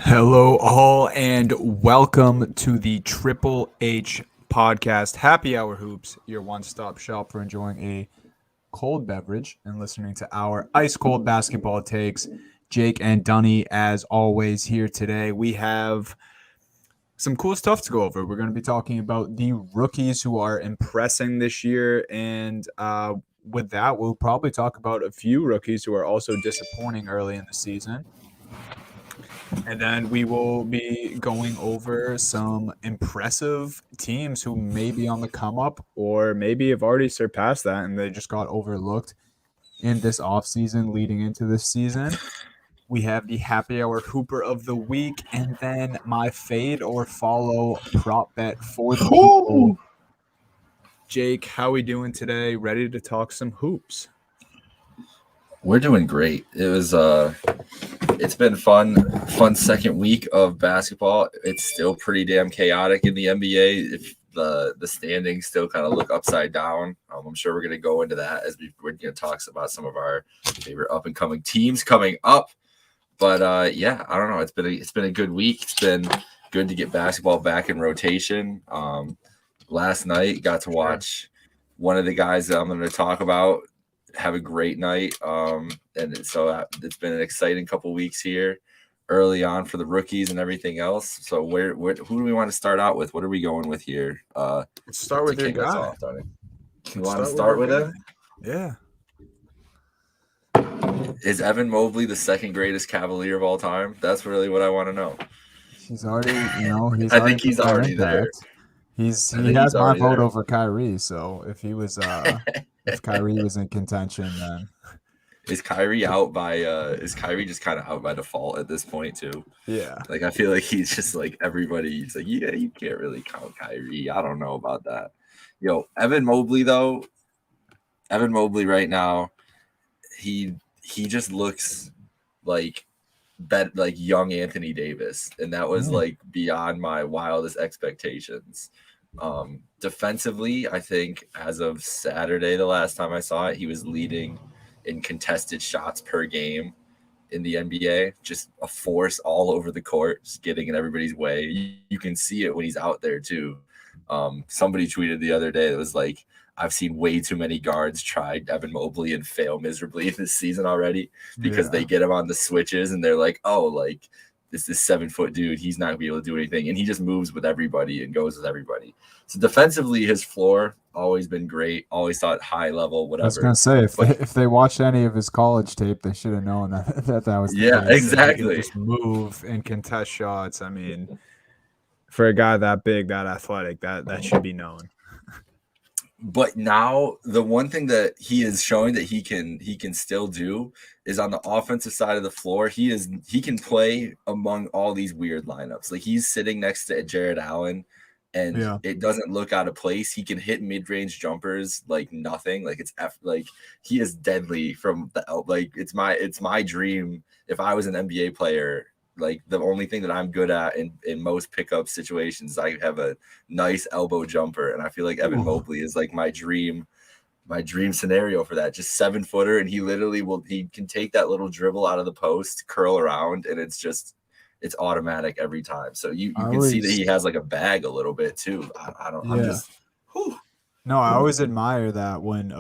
Hello, all, and welcome to the Triple H podcast, Happy Hour Hoops, your one-stop shop for enjoying a cold beverage and listening to our ice-cold basketball takes. Jake and Dunny, as always, here today. We have some cool stuff to go over. We're going to be talking about the rookies who are impressing this year, and with that, we'll probably talk about a few rookies who are also disappointing early in the season. And then we will be going over some impressive teams who may be on the come up or maybe have already surpassed that and they just got overlooked in this offseason leading into this season. We have the happy hour hooper of the week and then my fade or follow prop bet for the people. Jake, how we doing today? Ready to talk some hoops? We're doing great. It's been fun second week of basketball. It's still pretty damn chaotic in the NBA. If the standings still kind of look upside down, I'm sure we're going to go into that as we're going to talk about some of our favorite up and coming teams coming up. But yeah, I don't know. It's been a good week. It's been good to get basketball back in rotation. Last night got to watch one of the guys that I'm going to talk about have a great night. And so it's been an exciting couple weeks here early on for the rookies and everything else. So who do we want to start out with? What are we going with here? Let's start with your guy. You want to start with him? Yeah. Is Evan Mobley the second greatest Cavalier of all time? That's really what I want to know. He's already, I think he's already there. He has my vote over Kyrie. So if he was, if Kyrie was in contention, then is Kyrie out by? Is Kyrie just kind of out by default at this point too? Yeah. Like I feel like he's just like everybody's like, yeah, you can't really count Kyrie. I don't know about that. Evan Mobley though. Evan Mobley right now, he just looks like young Anthony Davis, and that was like beyond my wildest expectations. Defensively, I think as of Saturday, the last time I saw it, he was leading in contested shots per game in the NBA, just a force all over the court, just getting in everybody's way. You can see it when he's out there too. Somebody tweeted the other day that was like, I've seen way too many guards try Evan Mobley and fail miserably this season already because they get him on the switches and they're like, oh, like this 7-foot dude, he's not gonna be able to do anything. And he just moves with everybody and goes with everybody. So defensively, his floor always been great. Always thought high level, whatever. I was gonna say if they watched any of his college tape, they should have known that was the case. Exactly. Just move and contest shots. I mean, for a guy that big, that athletic, that should be known. But now the one thing that he is showing that he can still do is on the offensive side of the floor. He can play among all these weird lineups. Like he's sitting next to Jared Allen, and it doesn't look out of place. He can hit mid-range jumpers like nothing. Like like he is deadly from the like it's my dream if I was an NBA player. Like the only thing that I'm good at in most pickup situations, I have a nice elbow jumper, and I feel like Evan Mobley is like my dream scenario for that. Just 7-footer, and he can take that little dribble out of the post, curl around, and it's automatic every time. So you can see that he has like a bag a little bit too. I'm just. Whew. No, I always admire that when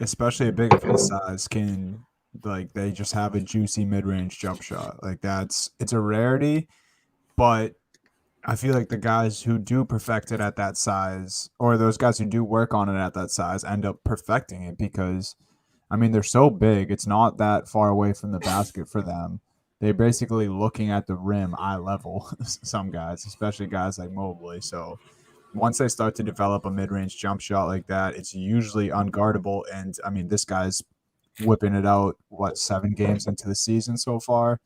especially a big of his size, can. Like they just have a juicy mid-range jump shot. Like it's a rarity, but I feel like the guys who do perfect it at that size, or those guys who do work on it at that size, end up perfecting it because, I mean, they're so big. It's not that far away from the basket for them. They're basically looking at the rim eye level, some guys, especially guys like Mobley. So once they start to develop a mid-range jump shot like that, it's usually unguardable. And, I mean, this guy's whipping it out, 7 games into the season so far.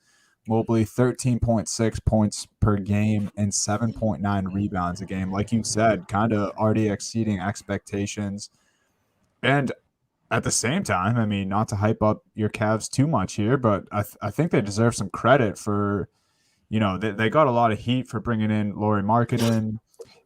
Mobley, 13.6 points per game and 7.9 rebounds a game. Like you said, kind of already exceeding expectations. And at the same time, I mean, not to hype up your Cavs too much here, but I think they deserve some credit for, they got a lot of heat for bringing in Lauri Markkanen.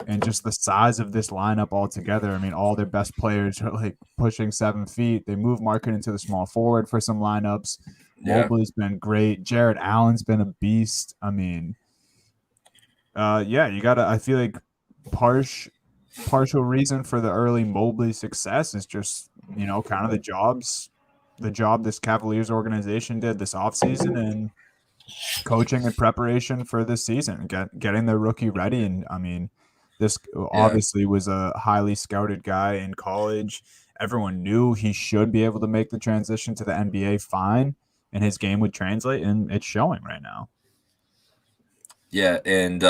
And just the size of this lineup altogether. I mean, all their best players are like pushing 7 feet. They move Markkanen into the small forward for some lineups. Yeah. Mobley's been great. Jared Allen's been a beast. I mean, yeah, you gotta. I feel like partial reason for the early Mobley success is just kind of the job this Cavaliers organization did this offseason and coaching and preparation for this season, getting their rookie ready. And I mean, this Yeah. obviously was a highly scouted guy in college. Everyone knew he should be able to make the transition to the NBA fine, and his game would translate, and it's showing right now. Yeah, and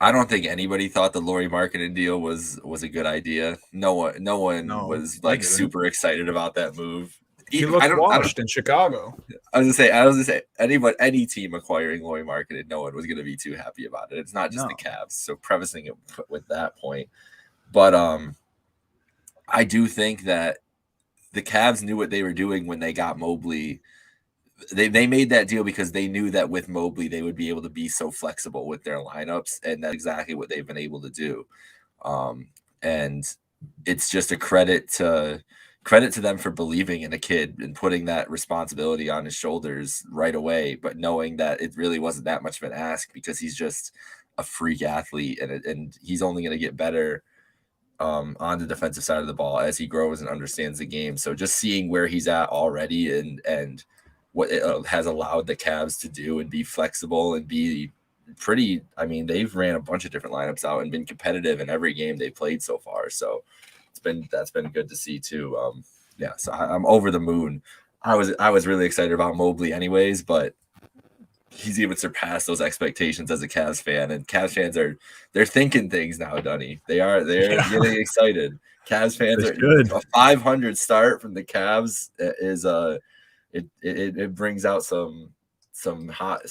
I don't think anybody thought the Lauri Markkanen deal was a good idea. No one No, was I like didn't. super excited about that move. He I looked don't. washed in Chicago. I was gonna say any team acquiring Lauri Markkanen, no one was gonna be too happy about it. It's not just the No. Cavs. So prefacing it with that point, but I do think that the Cavs knew what they were doing when they got Mobley. They made that deal because they knew that with Mobley they would be able to be so flexible with their lineups, and that's exactly what they've been able to do. And it's just a credit to them for believing in a kid and putting that responsibility on his shoulders right away, but knowing that it really wasn't that much of an ask because he's just a freak athlete, and he's only going to get better on the defensive side of the ball as he grows and understands the game. So just seeing where he's at already and what it has allowed the Cavs to do and be flexible and be pretty. I mean, they've ran a bunch of different lineups out and been competitive in every game they played so far. So that's been good to see too. Yeah, so I'm over the moon. I was really excited about Mobley anyways, but he's even surpassed those expectations as a Cavs fan, and Cavs fans they're thinking things now, Dunny. They're getting excited. Cavs fans They are should. a 500 start from the Cavs is it brings out some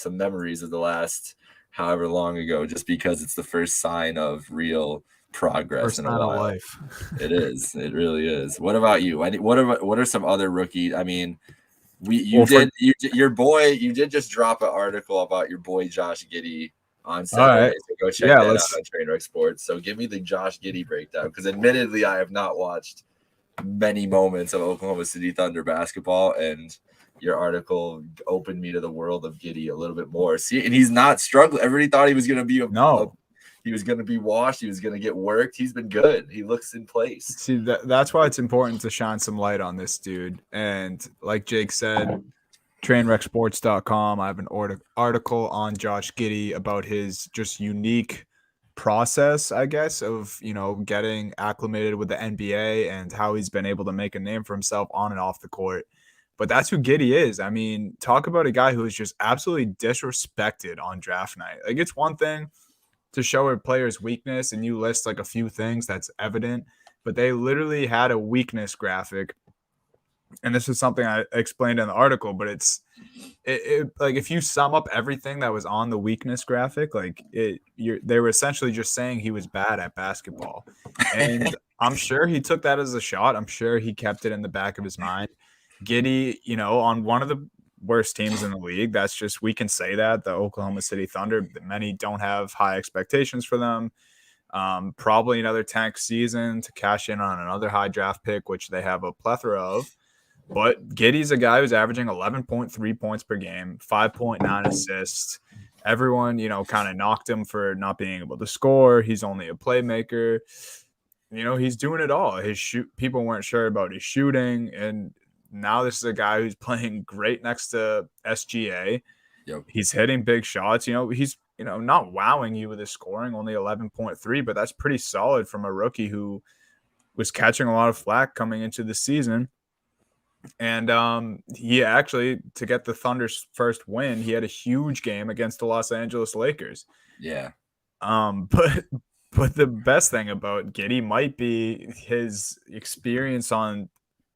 memories of the last however long ago, just because it's the first sign of real progress First in a sign of while. life. It is. It really is. What about you? What are some other rookie? I mean, you did just drop an article about your boy Josh Giddey on Saturday. right. So go check Yeah, that out let's- on Trainwreck Sports. So give me the Josh Giddey breakdown, because admittedly I have not watched many moments of Oklahoma City Thunder basketball, and your article opened me to the world of Giddey a little bit more. See, and he's not struggling. Everybody thought he was going to be he was going to be washed. He was going to get worked. He's been good. He looks in place. See, that's why it's important to shine some light on this dude. And like Jake said, trainwrecksports.com, I have an article on Josh Giddey about his just unique process, I guess, of, getting acclimated with the NBA and how he's been able to make a name for himself on and off the court. But that's who Giddey is. I mean, talk about a guy who is just absolutely disrespected on draft night. Like, it's one thing to show a player's weakness and you list like a few things that's evident, but they literally had a weakness graphic. And this is something I explained in the article, but it's like if you sum up everything that was on the weakness graphic, like they were essentially just saying he was bad at basketball. And I'm sure he took that as a shot. I'm sure he kept it in the back of his mind. Giddey, on one of the worst teams in the league. That's just, we can say that the Oklahoma City Thunder, many don't have high expectations for them. Probably another tank season to cash in on another high draft pick, which they have a plethora of. But Giddey's a guy who's averaging 11.3 points per game, 5.9 assists. Everyone, kind of knocked him for not being able to score. He's only a playmaker. He's doing it all. People weren't sure about his shooting, and now this is a guy who's playing great next to SGA. Yep. He's hitting big shots. He's not wowing you with his scoring, only 11.3, but that's pretty solid from a rookie who was catching a lot of flack coming into the season. And he actually, to get the Thunder's first win, he had a huge game against the Los Angeles Lakers. Yeah. But the best thing about Giddey might be his experience on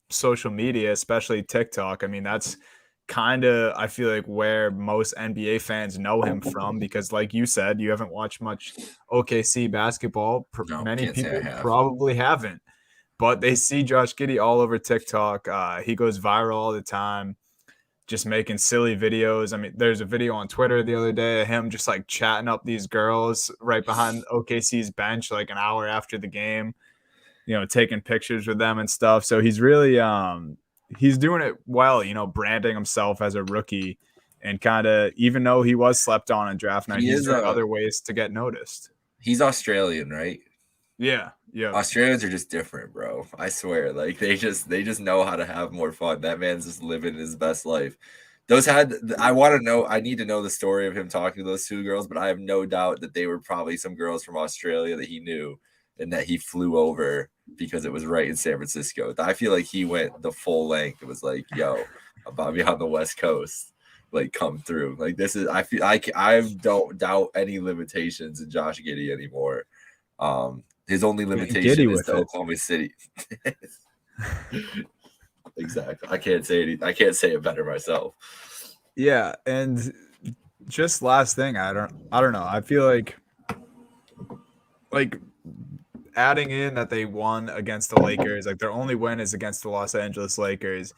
social media, especially TikTok. I mean, that's kind of, I feel like, where most NBA fans know him from, because like you said, you haven't watched much OKC basketball. Many people probably haven't, but they see Josh Giddey all over TikTok. He goes viral all the time, just making silly videos. I mean, there's a video on Twitter the other day of him just like chatting up these girls right behind OKC's bench, like an hour after the game, taking pictures with them and stuff. So he's really, he's doing it well, branding himself as a rookie, and kind of, even though he was slept on in draft night, he's doing other ways to get noticed. He's Australian, right? Yeah. Australians are just different, bro. I swear. Like they just know how to have more fun. That man's just living his best life. I need to know the story of him talking to those two girls, but I have no doubt that they were probably some girls from Australia that he knew and that he flew over because it was right in San Francisco. I feel like he went the full length. It was like, yo, I'm about to be on the West Coast. Like, come through. Like, this is, I feel I don't doubt any limitations in Josh Giddey anymore. His only limitation is to Oklahoma City. Exactly. I can't say it better myself. Yeah, and just last thing, I don't know. I feel like adding in that they won against the Lakers, like their only win is against the Los Angeles Lakers,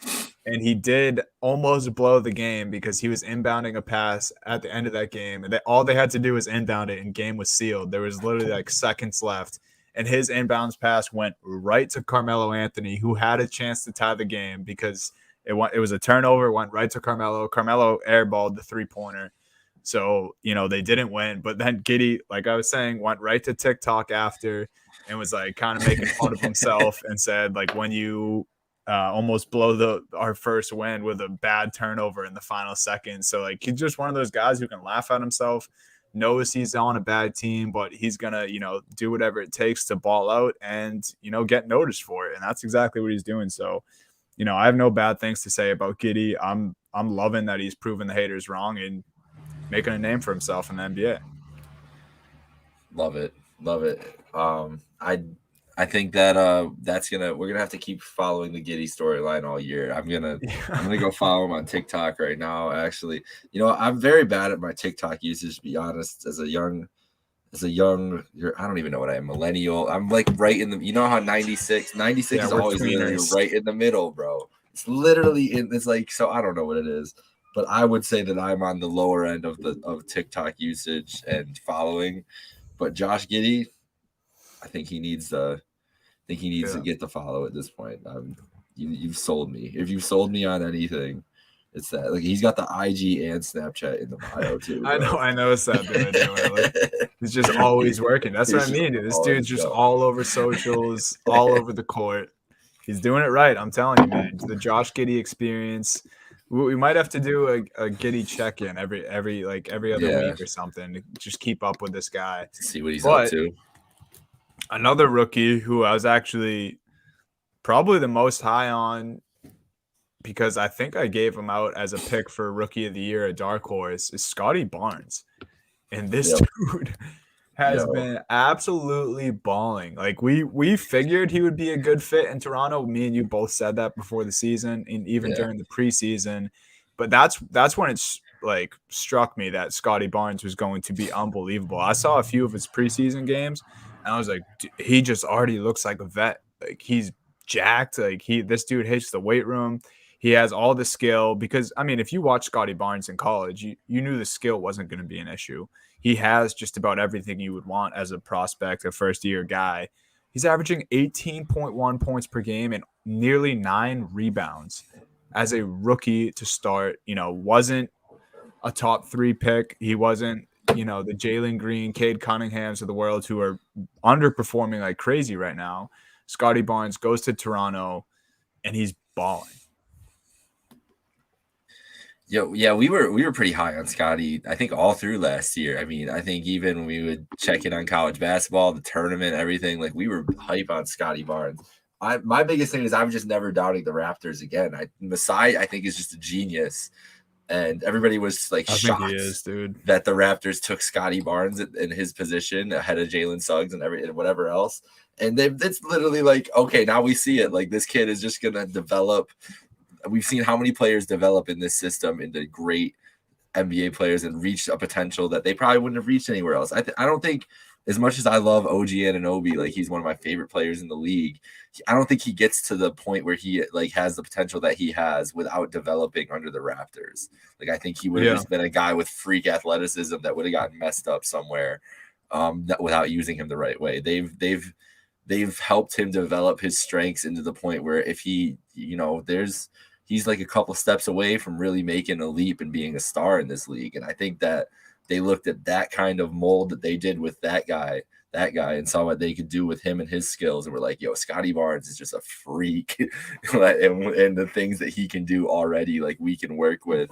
and he did almost blow the game because he was inbounding a pass at the end of that game, and all they had to do was inbound it, and game was sealed. There was literally like seconds left, and his inbounds pass went right to Carmelo Anthony, who had a chance to tie the game because it was a turnover, went right to Carmelo. Carmelo airballed the 3-pointer. So, they didn't win. But then Giddey, like I was saying, went right to TikTok after and was like kind of making fun of himself and said, like, when you almost blow our first win with a bad turnover in the final seconds. So, like, he's just one of those guys who can laugh at himself, knows he's on a bad team, but he's going to, do whatever it takes to ball out and, get noticed for it. And that's exactly what he's doing. So, I have no bad things to say about Giddey. I'm loving that he's proven the haters wrong and making a name for himself in the NBA. Love it. I think that we're gonna have to keep following the Giddey storyline all year. I'm gonna go follow him on TikTok right now. Actually, I'm very bad at my TikTok usage, to be honest. As a young, I don't even know what I am, millennial. I'm like right in the, how 96 is always literally right in the middle, bro. It's literally it's like, so I don't know what it is, but I would say that I'm on the lower end of TikTok usage and following. But Josh Giddey, I think he needs to get the follow at this point. You've sold me. If you've sold me on anything, it's that. Like, he's got the IG and Snapchat in the bio too. Bro. I know it's that dude. He's just always working. That's what I mean, dude. This dude's just all over socials, all over the court. He's doing it right. I'm telling you, man. The Josh Giddey experience. We might have to do a Giddey check-in every other week or something to just keep up with this guy. See what he's up to. Another rookie who I was actually probably the most high on, because I think I gave him out as a pick for Rookie of the Year at Dark Horse, is Scotty Barnes. And this dude has been absolutely balling. Like, we figured he would be a good fit in Toronto. Me and you both said that before the season and even during the preseason. But that's when it's like struck me that Scotty Barnes was going to be unbelievable. I saw a few of his preseason games and I was like, he just already looks like a vet. Like, he's jacked. Like, this dude hits the weight room. He has all the skill, because, I mean, if you watch Scotty Barnes in college, you knew the skill wasn't going to be an issue. He has just about everything you would want as a prospect, a first-year guy. He's averaging 18.1 points per game and nearly 9 rebounds as a rookie to start. Wasn't a top 3 pick. He wasn't, the Jalen Green, Cade Cunninghams of the world who are underperforming like crazy right now. Scotty Barnes goes to Toronto, and he's balling. Yeah, we were pretty high on Scotty, I think, all through last year. I mean, I think even when we would check in on college basketball, the tournament, everything, like, we were hype on Scotty Barnes. My biggest thing is I'm just never doubting the Raptors again. Masai, I think, is just a genius. And everybody was like shocked that the Raptors took Scotty Barnes in his position ahead of Jalen Suggs and whatever else. And it's literally like, okay, now we see it. Like, this kid is just going to develop. We've seen how many players develop in this system into great NBA players and reach a potential that they probably wouldn't have reached anywhere else. I don't think, as much as I love OG Anunoby, like, he's one of my favorite players in the league, I don't think he gets to the point where he like has the potential that he has without developing under the Raptors. Like, I think he would have just been a guy with freak athleticism that would have gotten messed up somewhere without using him the right way. They've they've helped him develop his strengths into the point where if he, he's like a couple steps away from really making a leap and being a star in this league. And I think that they looked at that kind of mold that they did with that guy, and saw what they could do with him and his skills. And we're like, yo, Scottie Barnes is just a freak. and the things that he can do already, like we can work with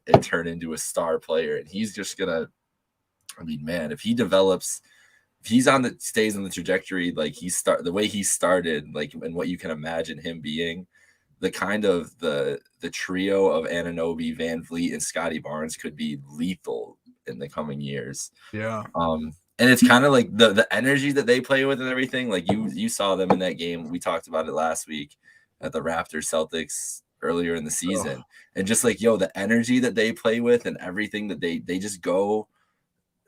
and turn into a star player. And he's just gonna, I mean, man, if he develops, if he's stays on the trajectory, like the way he started, like, and what you can imagine him being, the kind of the trio of Anunoby, Van Vliet, and Scottie Barnes could be lethal in the coming years. Yeah. And it's kind of like the energy that they play with and everything. Like you saw them in that game. We talked about it last week at the Raptors Celtics earlier in the season. And just like, yo, the energy that they play with and everything that they just go,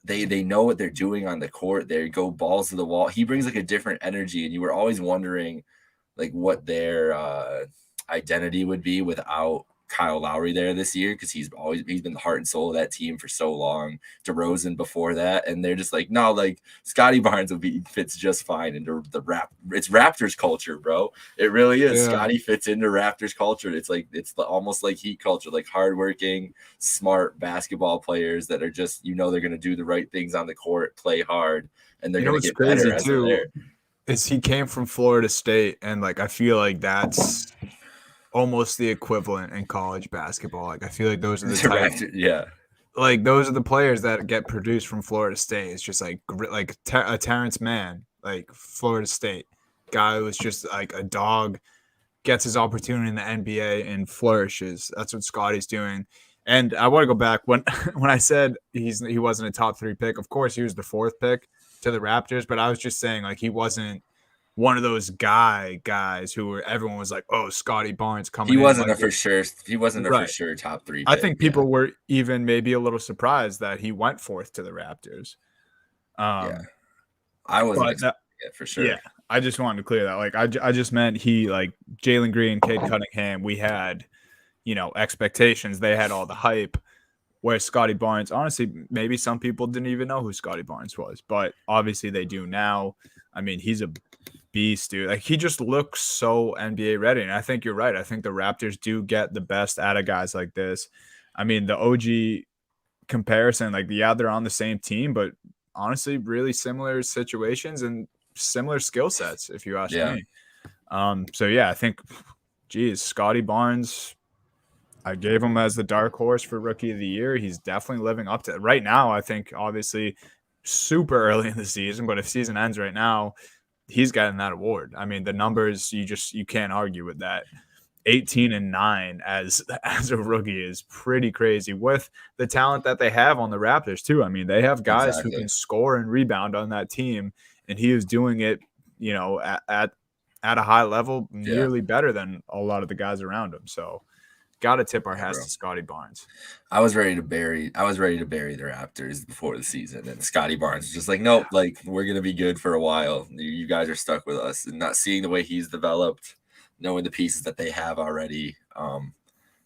they know what they're doing on the court. They go balls to the wall. He brings like a different energy, and you were always wondering like what their identity would be without Kyle Lowry there this year, because he's been the heart and soul of that team for so long. DeRozan before that, and they're just like, no, like Scottie Barnes fits just fine into it's Raptors culture, bro. It really is. Yeah. Scottie fits into Raptors culture. It's like almost like Heat culture, like hardworking, smart basketball players that are just they're gonna do the right things on the court, play hard, and they're gonna get better as they're there. Is he came from Florida State, and like I feel like that's almost the equivalent in college basketball. Like I feel like those are the like those are the players that get produced from Florida State. It's just like a Terrence Mann, like Florida State guy who was just like a dog, gets his opportunity in the NBA and flourishes. That's what Scottie's doing. And I want to go back when I said he wasn't a top 3 pick. Of course, he was the 4th pick to the Raptors, but I was just saying like he wasn't one of those guys who everyone was like, oh, Scottie Barnes coming. He wasn't a for sure top 3 pick. I think people were even maybe a little surprised that he went 4th to the Raptors. I wasn't expecting it for sure. Yeah, I just wanted to clear that. Like I just meant he, like Jalen Green, Cade Cunningham, we had expectations. They had all the hype. Where Scottie Barnes, honestly, maybe some people didn't even know who Scottie Barnes was, but obviously they do now. I mean, he's a beast, dude. Like he just looks so NBA ready. And I think you're right. I think the Raptors do get the best out of guys like this. I mean, the OG comparison, like they're on the same team, but honestly, really similar situations and similar skill sets, if you ask me. So yeah, I think, Scottie Barnes, I gave him as the dark horse for Rookie of the Year. He's definitely living up to it. Right now, I think, obviously, super early in the season, but if season ends right now, he's getting that award. I mean, the numbers, you can't argue with that. 18-9 as a rookie is pretty crazy with the talent that they have on the Raptors, too. I mean, they have guys who can score and rebound on that team, and he is doing it, at a high level, nearly better than a lot of the guys around him. So, got to tip our hats to Scottie Barnes. I was ready to bury the Raptors before the season, and Scottie Barnes was just like, nope, like we're gonna be good for a while. You guys are stuck with us, and not seeing the way he's developed, knowing the pieces that they have already.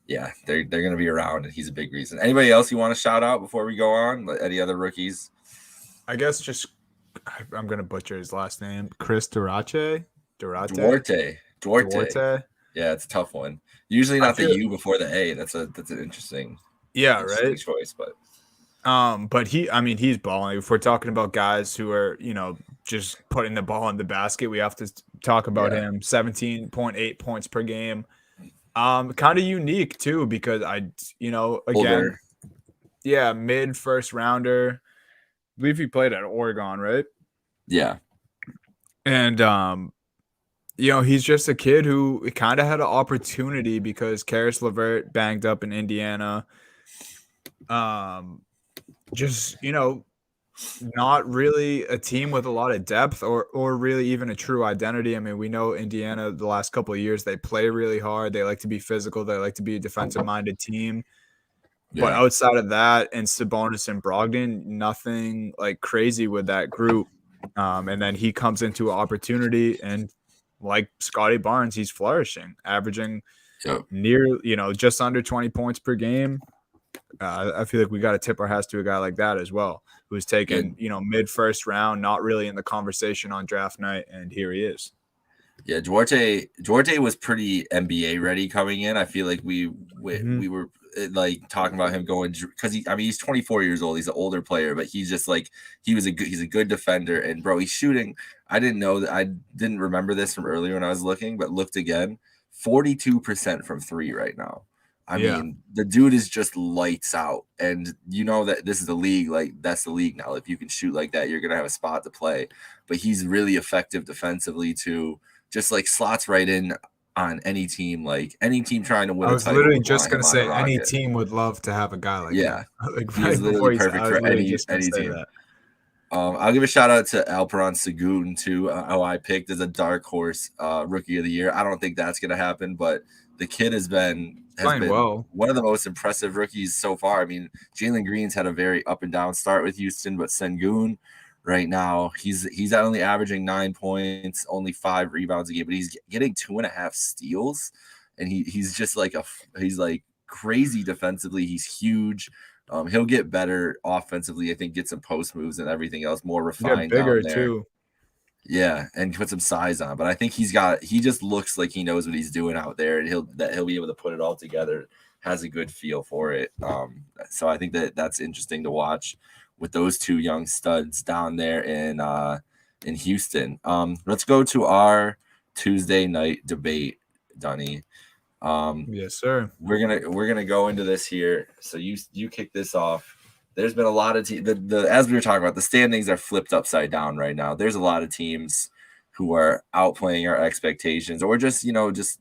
They're gonna be around, and he's a big reason. Anybody else you want to shout out before we go on? Any other rookies? I guess I'm gonna butcher his last name. Chris Duarte. Yeah, it's a tough one. Usually not the U before the A. That's an interesting choice, but he's balling. If we're talking about guys who are, just putting the ball in the basket, we have to talk about him. 17.8 points per game. Kind of unique too, because mid first rounder. I believe he played at Oregon, right? Yeah. And he's just a kid who kind of had an opportunity because Karis LeVert banged up in Indiana. Not really a team with a lot of depth or really even a true identity. I mean, we know Indiana the last couple of years, they play really hard. They like to be physical. They like to be a defensive-minded team. Yeah. But outside of that, and Sabonis and Brogdon, nothing like crazy with that group. And then he comes into an opportunity, and like Scottie Barnes, he's flourishing, averaging near, just under 20 points per game. I feel like we got to tip our hats to a guy like that as well. who was taken, mid first round, not really in the conversation on draft night, and here he is. Yeah, Duarte was pretty NBA ready coming in. I feel like we were like talking about him going because he's 24 years old. He's an older player, but he's just like he's a good defender. And bro, he's shooting. I didn't remember this from earlier when I was looking, but looked again. 42% from three right now. I mean, the dude is just lights out, and you know that this is the league. Like that's the league now. If you can shoot like that, you're gonna have a spot to play. But he's really effective defensively too. Just like slots right in on any team, like any team trying to win. I was literally just gonna say any team would love to have a guy like him. Like he's literally perfect for any team. I'll give a shout out to Alperon Sengun too, who I picked as a dark horse rookie of the year. I don't think that's gonna happen, but the kid has been well. One of the most impressive rookies so far. I mean, Jalen Green's had a very up and down start with Houston, but Sengun right now he's only averaging 9 points, only 5 rebounds a game, but he's getting 2.5 steals, and he's just like he's like crazy defensively. He's huge. He'll get better offensively. I think get some post moves and everything else more refined. Bigger too. Yeah, and put some size on. But I think he just looks like he knows what he's doing out there, and he'll be able to put it all together. Has a good feel for it. So I think that's interesting to watch with those two young studs down there in Houston. Let's go to our Tuesday night debate, Dunny. Yes, sir. We're gonna go into this here. So you kick this off. There's been a lot of teams. As we were talking about, the standings are flipped upside down right now. There's a lot of teams who are outplaying our expectations, or just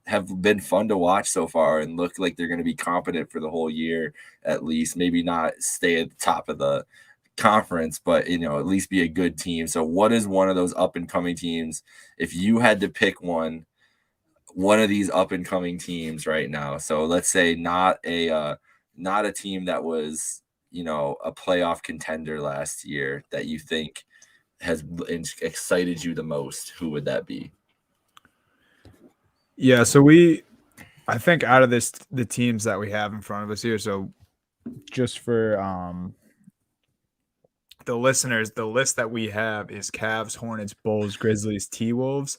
have been fun to watch so far and look like they're going to be competent for the whole year at least. Maybe not stay at the top of the conference, but at least be a good team. So what is one of those up and coming teams? If you had to pick one of these up and coming teams right now, so let's say not a team that was a playoff contender last year that you think has excited you the most, who would that be? Yeah, so I think out of the teams that we have in front of us here, so just for the listeners, the list that we have is Cavs, Hornets, Bulls, Grizzlies, T-Wolves.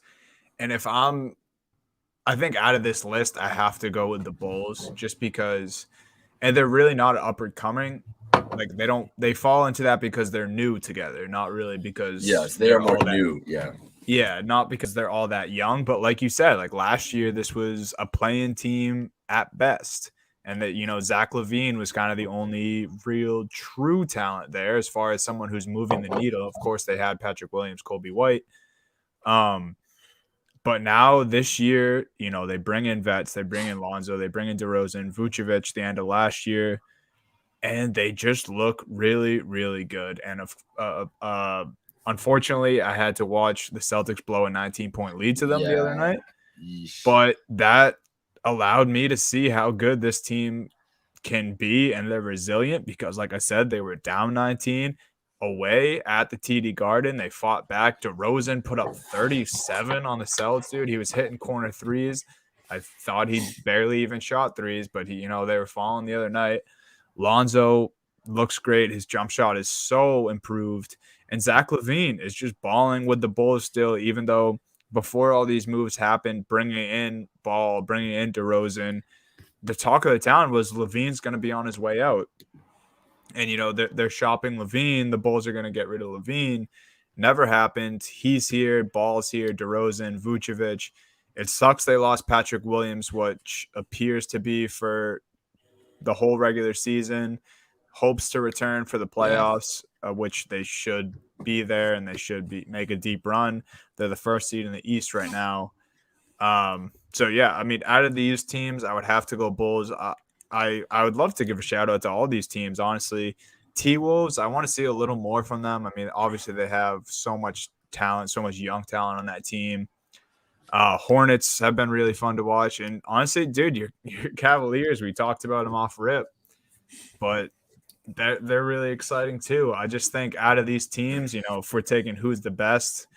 And I think out of this list, I have to go with the Bulls just because, and they're really not upward coming. Like they fall into that because they're new together, not really because they're more new. Yeah, not because they're all that young, but like you said, like last year, this was a play-in team at best. And that, Zach LaVine was kind of the only real true talent there as far as someone who's moving the needle. Of course, they had Patrick Williams, Kobe White. But now this year, they bring in vets, they bring in Lonzo, they bring in DeRozan, Vucevic the end of last year, and they just look really, really good. And unfortunately, I had to watch the Celtics blow a 19-point lead to them the other night. Yeesh. But that allowed me to see how good this team can be, and they're resilient because, like I said, they were down 19 away at the TD Garden. They fought back. DeRozan put up 37 on the Celtics, dude. He was hitting corner threes. I thought he barely even shot threes, but they were falling the other night. Lonzo looks great. His jump shot is so improved. And Zach LaVine is just balling with the Bulls still, even though before all these moves happened, bringing in Ball, bringing in DeRozan, the talk of the town was LaVine's going to be on his way out. And, they're shopping LaVine. The Bulls are going to get rid of LaVine. Never happened. He's here. Ball's here. DeRozan, Vucevic. It sucks they lost Patrick Williams, which appears to be for the whole regular season. Hopes to return for the playoffs, which they should be there, and they should make a deep run. They're the first seed in the East right now. So, yeah, I mean, out of these teams, I would have to go Bulls. I would love to give a shout out to all these teams, honestly. T-Wolves, I want to see a little more from them. I mean, obviously they have so much talent, so much young talent on that team. Hornets have been really fun to watch. And honestly, dude, your Cavaliers, we talked about them off rip, but they're really exciting too. I just think out of these teams, if we're taking who's the best,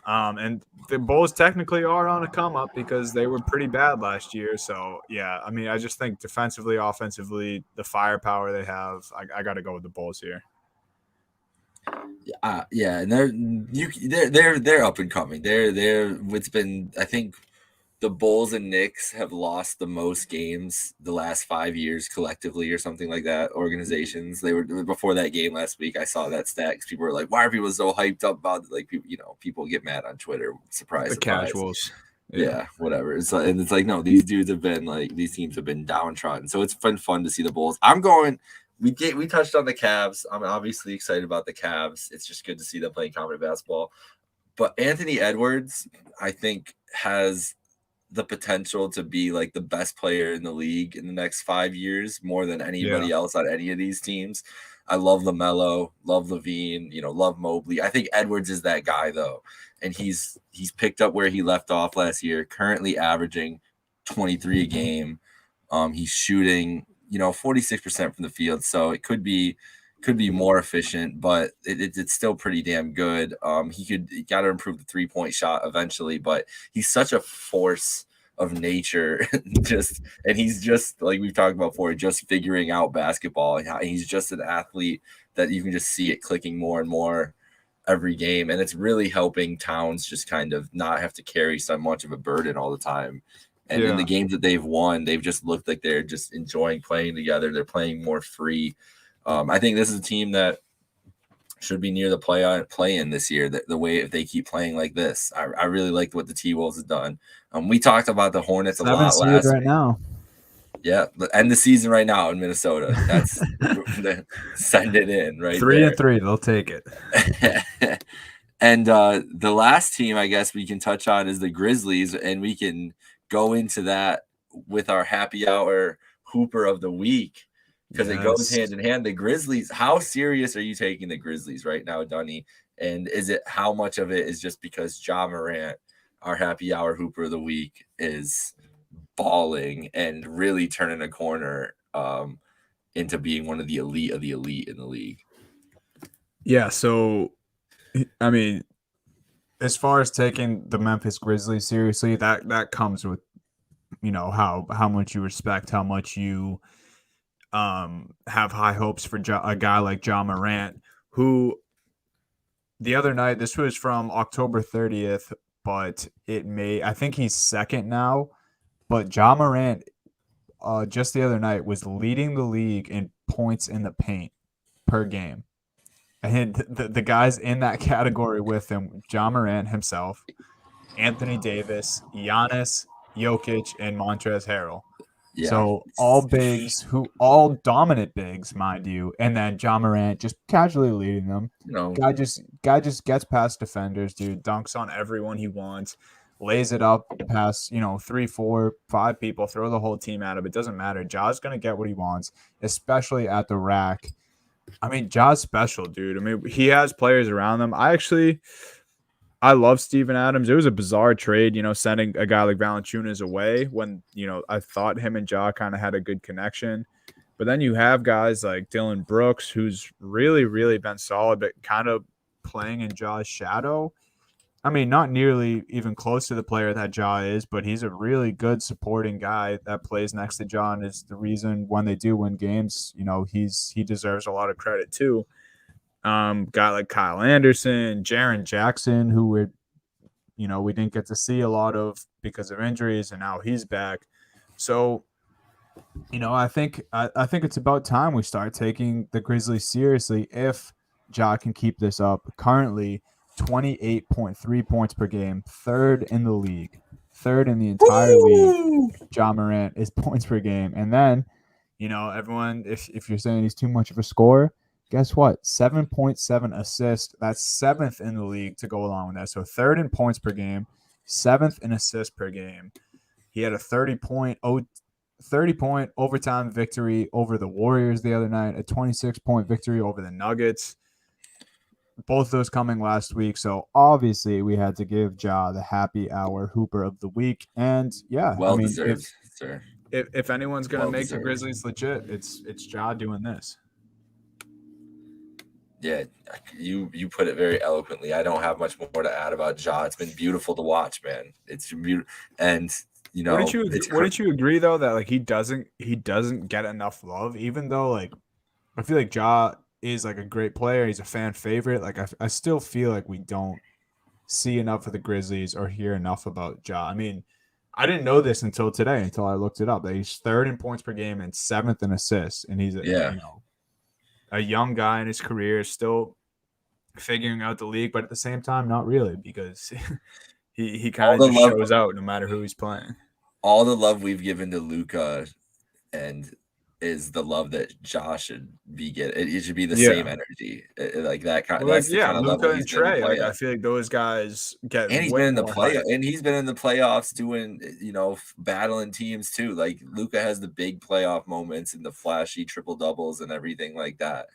and the Bulls technically are on a come up because they were pretty bad last year. So, yeah, I mean, I just think defensively, offensively, the firepower they have, I got to go with the Bulls here. Yeah, and they're up and coming. It's been, I think the Bulls and Knicks have lost the most games the last 5 years collectively, or something like that. Organizations, they were before that game last week. I saw that stat because people were like, "Why are people so hyped up about it?" Like, people get mad on Twitter. Surprise, The surprise. casuals. Yeah, whatever. And it's like, no, these dudes have been like, these teams have been downtrodden. So it's been fun to see the Bulls. We touched on the Cavs. I'm obviously excited about the Cavs. It's just good to see them playing competent basketball. But Anthony Edwards, I think, has the potential to be like the best player in the league in the next 5 years, more than anybody else on any of these teams. I love LaMelo, love Levine, love Mobley. I think Edwards is that guy though. And he's picked up where he left off last year, currently averaging 23 a game. He's shooting, 46% from the field. So it could be more efficient, but it's still pretty damn good. He got to improve the 3-point shot eventually, but he's such a force of nature. And he's just, like we've talked about before, just figuring out basketball. And he's just an athlete that you can just see it clicking more and more every game. And it's really helping Towns just kind of not have to carry so much of a burden all the time. And in the games that they've won, they've just looked like they're just enjoying playing together. They're playing more free. I think this is a team that should be near the play-in this year. The way if they keep playing like this, I really liked what the T-Wolves have done. We talked about the Hornets a lot last right week. now. Yeah, end the season right now in Minnesota. That's send it in right 3-3. They'll take it. And the last team I guess we can touch on is the Grizzlies, and we can go into that with our happy hour Hooper of the week. Because it goes hand in hand. The Grizzlies, how serious are you taking the Grizzlies right now, Dunny? And how much of it is just because Ja Morant, our happy hour Hooper of the week, is balling and really turning a corner into being one of the elite in the league? Yeah, so, I mean, as far as taking the Memphis Grizzlies seriously, that comes with, how much you respect, how much you have high hopes for a guy like Ja Morant, who the other night, this was from October 30th, but I think he's second now, but Ja Morant just the other night was leading the league in points in the paint per game. And the guys in that category with him, Ja Morant himself, Anthony Davis, Giannis, Jokic, and Montrezl Harrell. Yeah. So all dominant bigs, mind you, and then Ja Morant just casually leading them. Guy just gets past defenders, dude. Dunks on everyone he wants, lays it up past 3, 4, 5 people, throw the whole team at him. It doesn't matter. Ja's gonna get what he wants, especially at the rack. I mean, Ja's special, dude. I mean, he has players around him. I love Steven Adams. It was a bizarre trade, sending a guy like Valanciunas away when, I thought him and Ja kind of had a good connection. But then you have guys like Dylan Brooks, who's really, really been solid, but kind of playing in Ja's shadow. I mean, not nearly even close to the player that Ja is, but he's a really good supporting guy that plays next to Ja and is the reason when they do win games, he deserves a lot of credit too. Guy like Kyle Anderson, Jaren Jackson, who we didn't get to see a lot of because of injuries, and now he's back. So, I think it's about time we start taking the Grizzlies seriously if Ja can keep this up. Currently, 28.3 points per game, third in the league, third in the entire league. Ja Morant is points per game, and then, everyone, if you're saying he's too much of a scorer, guess what? 7.7 assists. That's 7th in the league to go along with that. So 3rd in points per game, 7th in assists per game. He had a 30-point overtime victory over the Warriors the other night, a 26-point victory over the Nuggets. Both those coming last week. So obviously we had to give Ja the happy hour Hooper of the week. And yeah, Deserved, sir. If anyone's going to make the Grizzlies legit, it's Ja doing this. Yeah, you put it very eloquently. I don't have much more to add about Ja. It's been beautiful to watch, man. It's beautiful, and wouldn't you agree though that like he doesn't get enough love, even though like I feel like Ja is like a great player. He's a fan favorite. Like I still feel like we don't see enough of the Grizzlies or hear enough about Ja. I mean, I didn't know this until today, until I looked it up. That he's 3rd in points per game and 7th in assists, and he's Yeah. a young guy in his career, still figuring out the league, but at the same time, not really, because he kind of just shows out no matter who he's playing. All the love we've given to Luka and is the love that Josh should be getting. It should be the same energy, like that kind. Well, that's the kind of Luka level and Trey. Like, I feel like those guys get. And he's been in the playoffs doing, battling teams too. Like Luka has the big playoff moments and the flashy triple doubles and everything like that,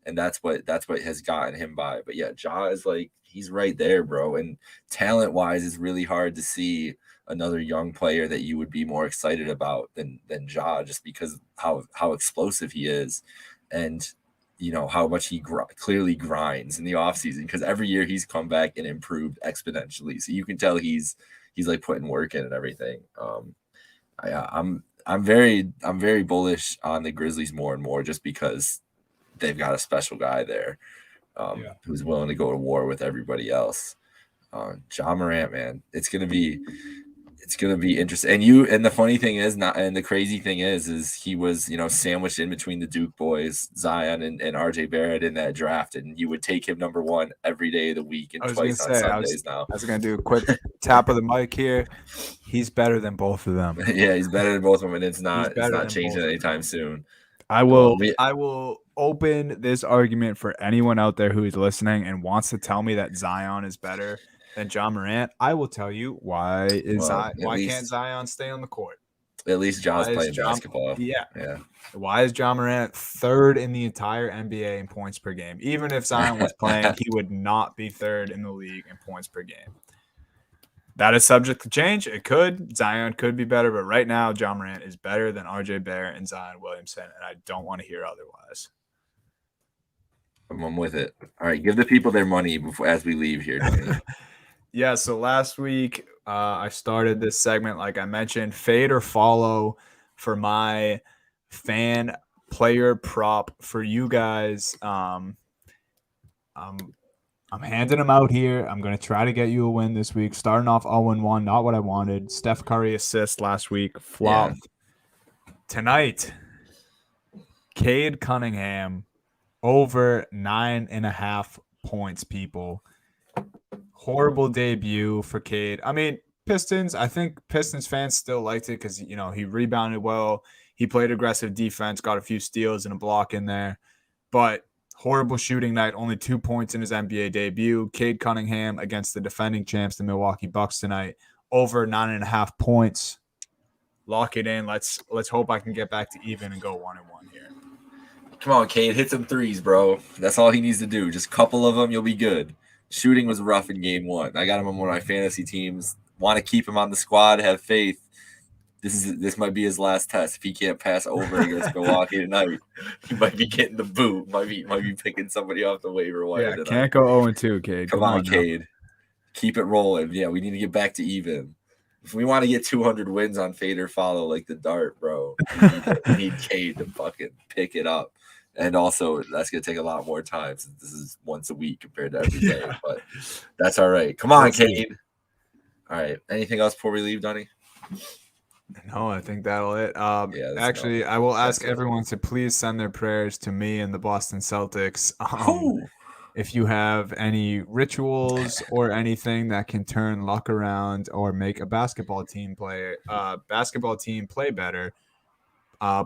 and that's what has gotten him by. But yeah, Ja is like, he's right there, bro. And talent wise, it's really hard to see another young player that you would be more excited about than Ja, just because how explosive he is, and how much he clearly grinds in the offseason, because every year he's come back and improved exponentially. So you can tell he's like putting work in and everything. I'm very bullish on the Grizzlies more and more, just because they've got a special guy there who's willing to go to war with everybody else. Ja Morant, man, it's gonna be interesting. And the funny thing is, and the crazy thing is he was, sandwiched in between the Duke boys, Zion and RJ Barrett in that draft, and you would take him number 1 every day of the week and twice on Sundays. I was gonna do a quick tap of the mic here. He's better than both of them. Yeah, he's better than both of them, and it's not changing anytime soon. I will open this argument for anyone out there who is listening and wants to tell me that Zion is better than Ja Morant. I will tell you why can't Zion stay on the court? At least Ja's playing basketball. Yeah. Why is Ja Morant 3rd in the entire NBA in points per game? Even if Zion was playing, he would not be 3rd in the league in points per game. That is subject to change. It could. Zion could be better, but right now, Ja Morant is better than RJ Barrett and Zion Williamson, and I don't want to hear otherwise. I'm with it. All right, give the people their money as we leave here. Yeah, so last week I started this segment, like I mentioned, fade or follow for my fan player prop for you guys. I'm handing them out here. I'm going to try to get you a win this week. Starting off 0-1, not what I wanted. Steph Curry assist last week, flopped. Yeah. Tonight, Cade Cunningham, over 9.5 points, people. Horrible debut for Cade. I mean, Pistons, I think Pistons fans still liked it because, he rebounded well. He played aggressive defense, got a few steals and a block in there. But horrible shooting night, only 2 points in his NBA debut. Cade Cunningham against the defending champs, the Milwaukee Bucks tonight, over 9.5 points. Lock it in. Let's hope I can get back to even and go 1-1 here. Come on, Cade, hit some threes, bro. That's all he needs to do. Just a couple of them, you'll be good. Shooting was rough in game 1. I got him on one of my fantasy teams. Want to keep him on the squad, have faith. This might be his last test. If he can't pass over against Milwaukee tonight, he might be getting the boot. Might be picking somebody off the waiver wire. Yeah, tonight. Can't go 0-2, Cade. Come on, Cade. Keep it rolling. Yeah, we need to get back to even. If we want to get 200 wins on fade or follow like the dart, bro, we need Cade to fucking pick it up. And also, that's going to take a lot more time since this is once a week compared to every day. But that's all right. Come on, Cade. All right. Anything else before we leave, Donnie? No, I think that'll it. Actually, I will ask everyone to please send their prayers to me and the Boston Celtics. If you have any rituals or anything that can turn luck around or make a basketball team play better,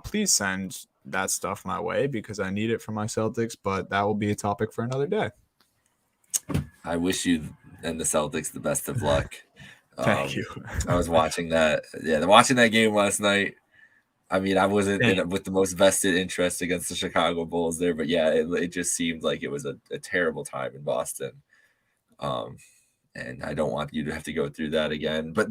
please send that stuff my way because I need it for my Celtics, but that will be a topic for another day. I wish you and the Celtics the best of luck. Thank you. I was watching that. Yeah, watching that game last night. I mean, I wasn't with the most vested interest against the Chicago Bulls there, but yeah, it just seemed like it was a terrible time in Boston. And I don't want you to have to go through that again. But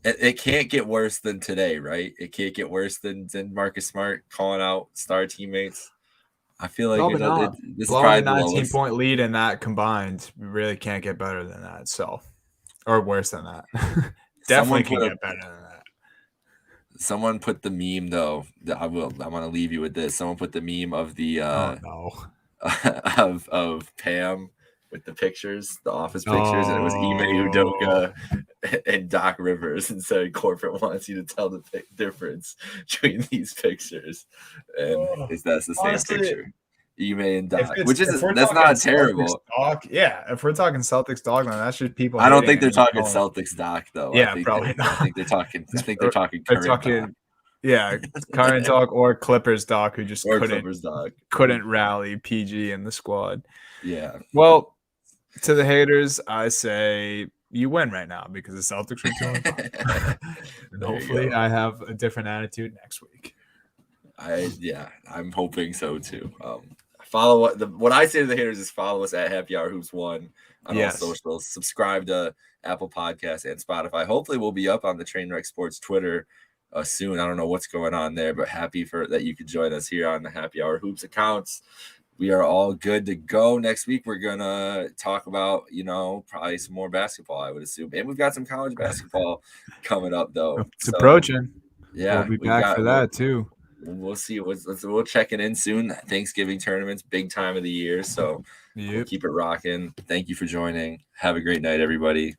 it can't get worse than today, right? It can't get worse than Marcus Smart calling out star teammates. I feel like this is probably the 19-point lead in that combined. We really can't get better than that. So, or worse than that. Definitely can get better than that. Someone put the meme though. I'm gonna leave you with this. Someone put the meme of the Oh no. of Pam with the pictures, the office pictures, and it was Ime Udoka and Doc Rivers, and said corporate wants you to tell the difference between these pictures, and that's the same Honestly, picture. Ime and Doc, If which is we're that's talking not Celtics terrible. Talk, yeah, if we're talking Celtics talk, then that's just people. I don't hating think they're and talking going- Celtics Doc though. Yeah, I think probably not. I think they're talking. I think they're talking They're current talking, Doc yeah, current talk or Clippers doc, who just or couldn't Clippers Doc. rally PG in the squad. Yeah. Well, to the haters, I say you win right now because the Celtics are 2-5. And There you hopefully, go. I have a different attitude next week. I'm hoping so too. Follow what I say to the haters is follow us at Happy Hour Hoops 1 on Yes. all socials. Subscribe to Apple Podcasts and Spotify. Hopefully, we'll be up on the Trainwreck Sports Twitter soon. I don't know what's going on there, but happy for that you could join us here on the Happy Hour Hoops accounts. We are all good to go. Next week, we're gonna talk about probably some more basketball, I would assume, and we've got some college basketball coming up though. It's approaching. Yeah, We'll be back for that too. We'll see. We'll check in soon. Thanksgiving tournaments, big time of the year. So we'll keep it rocking. Thank you for joining. Have a great night, everybody.